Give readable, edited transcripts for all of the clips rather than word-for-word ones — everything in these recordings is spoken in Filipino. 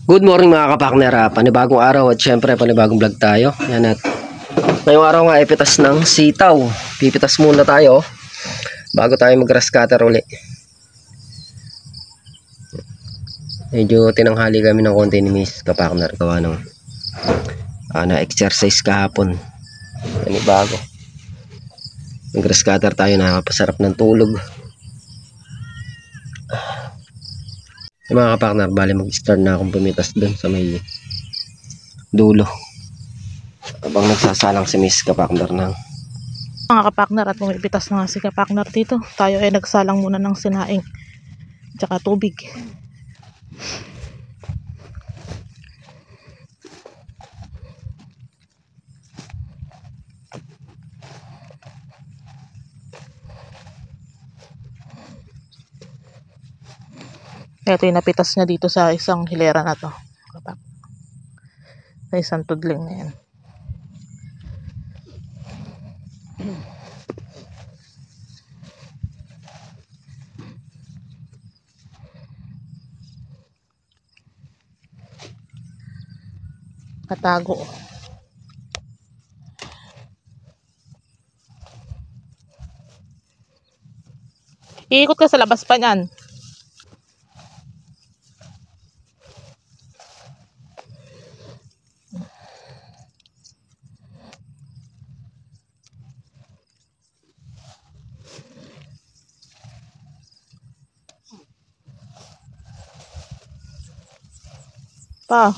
Good morning mga kapakner, panibagong araw at syempre panibagong vlog tayo. Yan, at ngayong araw nga ay pitas ng sitaw. Pipitas muna tayo bago tayo mag grass cutter uli. Medyo tinanghali kami ng konti ni Miss kapakner, gawa ng na exercise kahapon. Panibago. Mag grass cutter tayo, nakapasarap ng tulog. Mga kapakner, bali mag-start na akong pumitas doon sa may dulo habang nagsasalang si Miss kapakner ng mga kapakner. At pumipitas na nga si kapakner dito. Tayo ay nagsalang muna ng sinaing tsaka tubig. Ito yung napitas niya dito sa isang hilera na to. Sa isang tudling na yan. Katago. Iikot ka sa labas pa niyan. Pa.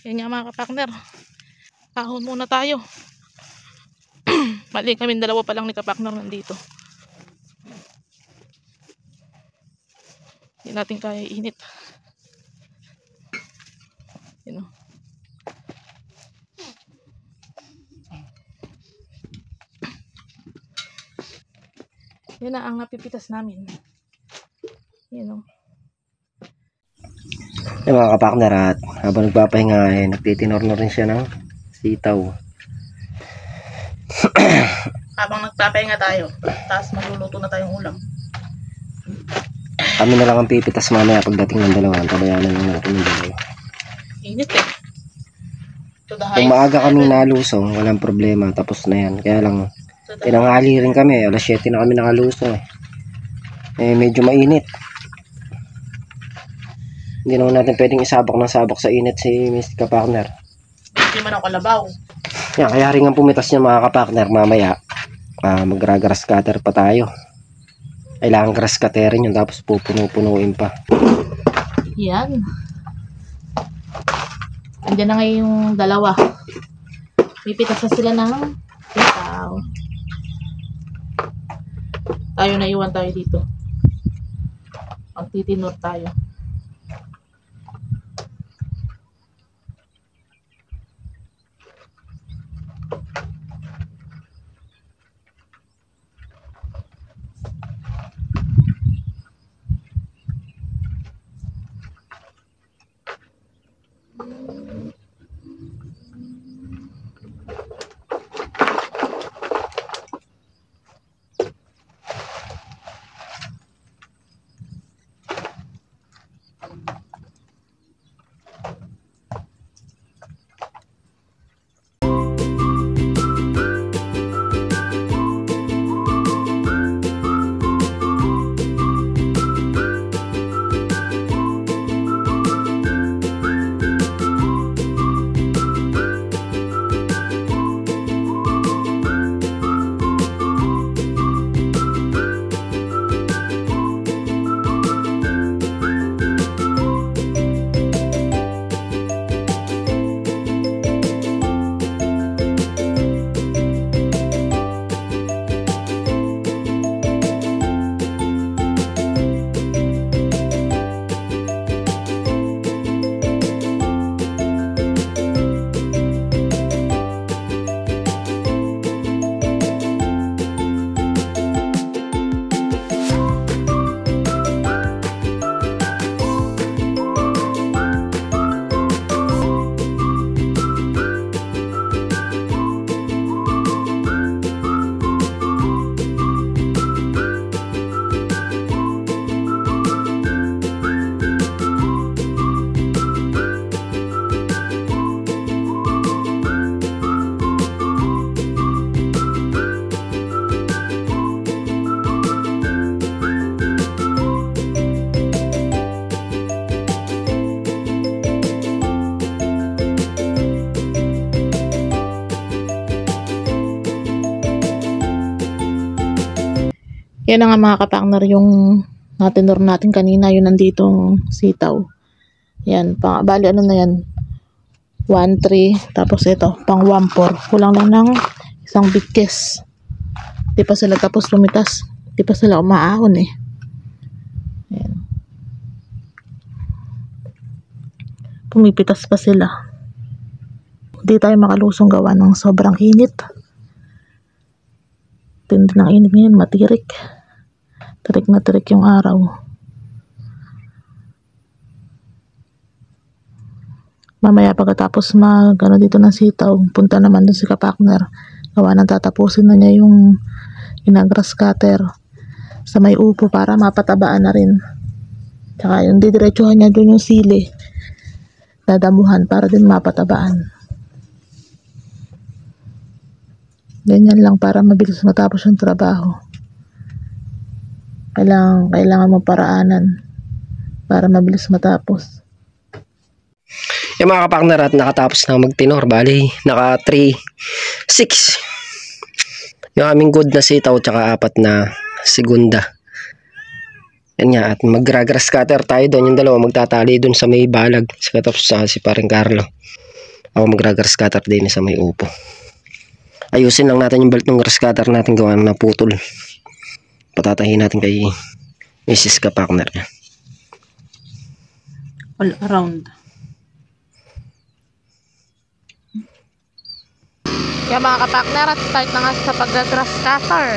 Yan nga mga kapakner, kahon muna tayo. Mali kami dalawa pa lang ni kapakner nandito. Hindi natin kaya init. Yan o. Yan na ang napipitas namin. Yan o. yung mga kapakner, at habang nagpapahinga ay nagtitinor-nor rin siya ng sitaw. Habang nagpapahinga tayo, tapos magluluto na tayong ulam. Kami na lang ang pipitas mamaya pagdating ng dalawa. Tabayanan lang natin yung dalawa. Init eh. Kung maaga kami nalusong, walang problema, tapos na yan. Kaya lang tinanghali rin kami, alas 7 na kami nakalusong eh. Medyo mainit. Hindi naman natin pwedeng isabak ng sabak sa init si Miss Kapartner. Hindi man ang kalabaw. Yan, kaya rin ang pumitas niya mga kapartner. Mamaya, magra-grass cutter pa tayo. Kailangan grass cutterin yun, tapos pupuno-punuin pa. Yan. Andiyan na ngayon yung dalawa. Pipitas na sila ng sitaw. Tayo na iwan tayo dito. Magtitinor tayo. Yan na nga mga kapartner, yung natinor natin kanina, yun nandito sitaw. Yan, bali ano na yan, 1-3, tapos ito, pang 1-4. Kulang lang ng isang bigkes. Di pa sila tapos lumitas. Di pa sila umaahon eh. Yan. Pumipitas pa sila. Hindi tayo makalusong gawa ng sobrang init. Tindi ng init ngayon, matirik. Tirik na tirik yung araw. Mamaya pagkatapos ano dito ng sitaw, punta naman dun si kapartner. Gawa ng tatapusin na niya yung grass cutter sa may upo para mapatabaan na rin. Tsaka yung didiretsuhan niya dun yung sili. Dadamuhan para din mapatabaan. Ganyan lang para mabilis matapos yung trabaho. Kailangan mo paraanan para mabilis matapos. Yung mga kapartner, at nakatapos na magtinor. Bali, naka 3-6. Yung aming good na sitaw, tsaka 4 na segunda. Yan nga, at mag-grass cutter tayo doon. Yung dalawa magtatali doon sa may balag. Tapos si paring Carlo. Ako mag-grass cutter din sa may upo. Ayusin lang natin yung belt ng grass cutter natin, gawa na putol. Patatahin natin kay Mrs. Kapartner. All around. Kaya mga kapartner, at start na nga sa pag-grass cutter.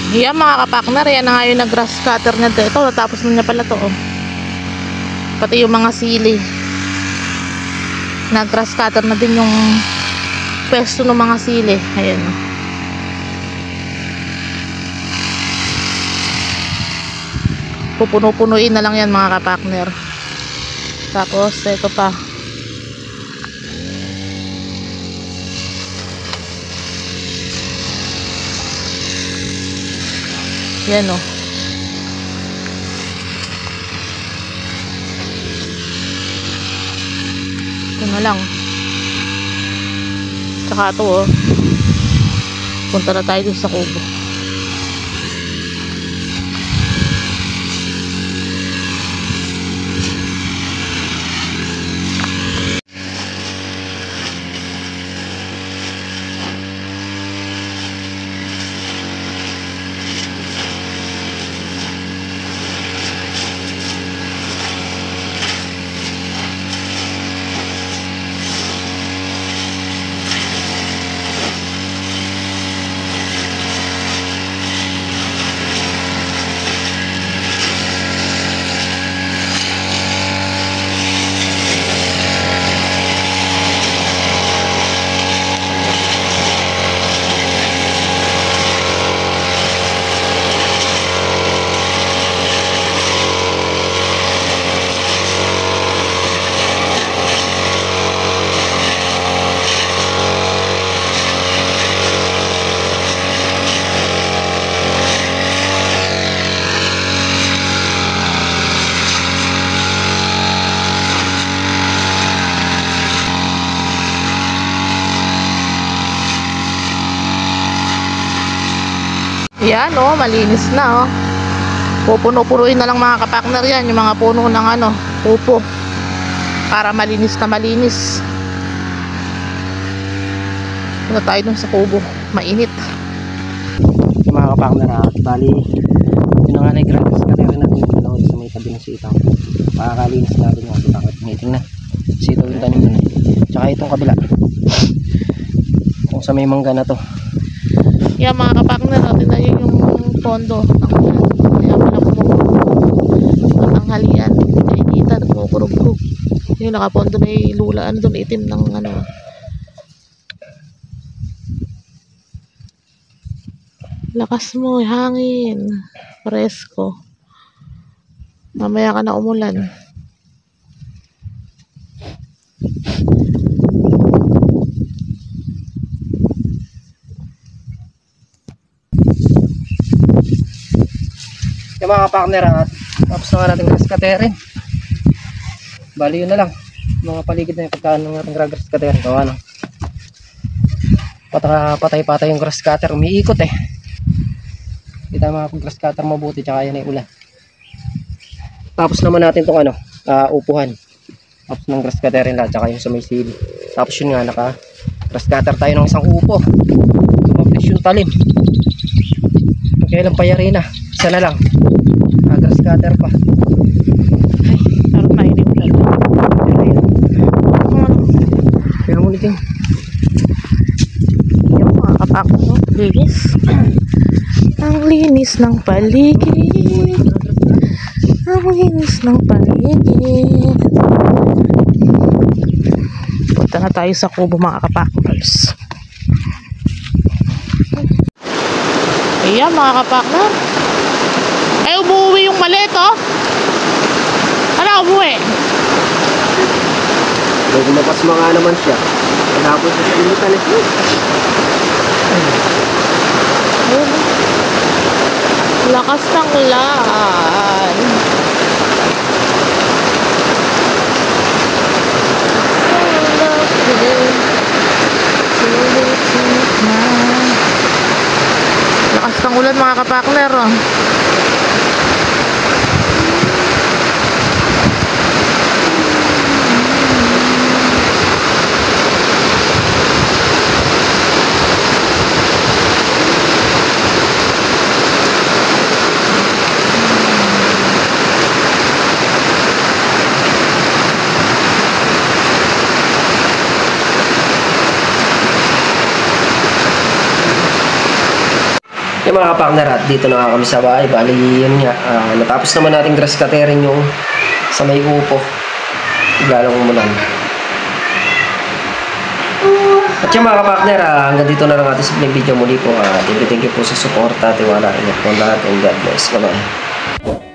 Yan mga kapakner, yan na nga yung nag-grass cutter niya dito. Natapos na niya pala to, oh. Pati yung mga sili. Nag-grass cutter na din yung pwesto ng mga sili. Ayan, oh. Pupuno-punuin na lang yan mga kapakner. Tapos ito pa. Yan, oh. Ito na lang. Tsaka ito, oh. Punta na tayo dun sa kubo. Yan, oh, malinis na, oh. Pupuno-punuin na lang mga kapakner yan, yung mga puno ng ano, pupo. Para malinis na malinis. Punta tayo dun sa kubo. Mainit. Yung mga kapakner, bali yun na nga na i-grass cutter natin yung panahon sa may tabi ng sitaw. Makakalinis natin yung ating bakit meeting na sitaw yung tanim na. Tsaka itong kabila, kung sa may mangga na to. Yan mga kapakner, natin na yung pondo. Kaya pala kumukurog. Ang tanghalian. Kaya kita, nagkukurog-kurog. Yung nakapondo na yung lula. Ano doon, itim ng ano. Lakas mo, hangin. Presko. Mamaya ka na umulan. Yung mga partner, tapos na nga natin grass cutter. Bali yun na lang mga paligid na yung pagkaan ng ating grass cutter. Gawa no, patay-patay yung grass cutter, umiikot eh. Hindi tayo makapag grass cutter mabuti, tsaka yan ay ulan. Tapos naman natin itong ano, upuhan. Tapos ng grass cutter rin lahat, tsaka yung sa may sili. Tapos yun nga, naka grass cutter tayo ng isang upo. Tumabilis yung talim. Kailan payari na, isa na lang. Grass cutter pa. Ay, parang nainig na. Kaya mo ulit yung mga kapakner, no? Linis. Ang linis ng paligid. Ang linis ng paligid. Punta na tayo sa kubo mga kapakners. Ayan mga kapakner. Ay, umuwi yung maliit, oh. Ano, umuwi? kung gumapas mga naman siya, tapos sa ilitan eh. Lakas ng ulan. Lakas ng ulan mga kapakner, oh. Yung mga kapakner, at dito na nga kami sa bahay. Bali, yun nga. Natapos naman natin grass cutterin yung sa may upo. Lalong umulan. At yung mga kapakner, hanggang dito na lang ating simpleng video muli po. Thank you po sa support, tiwala, ingat po lahat, and God bless. Bye-bye.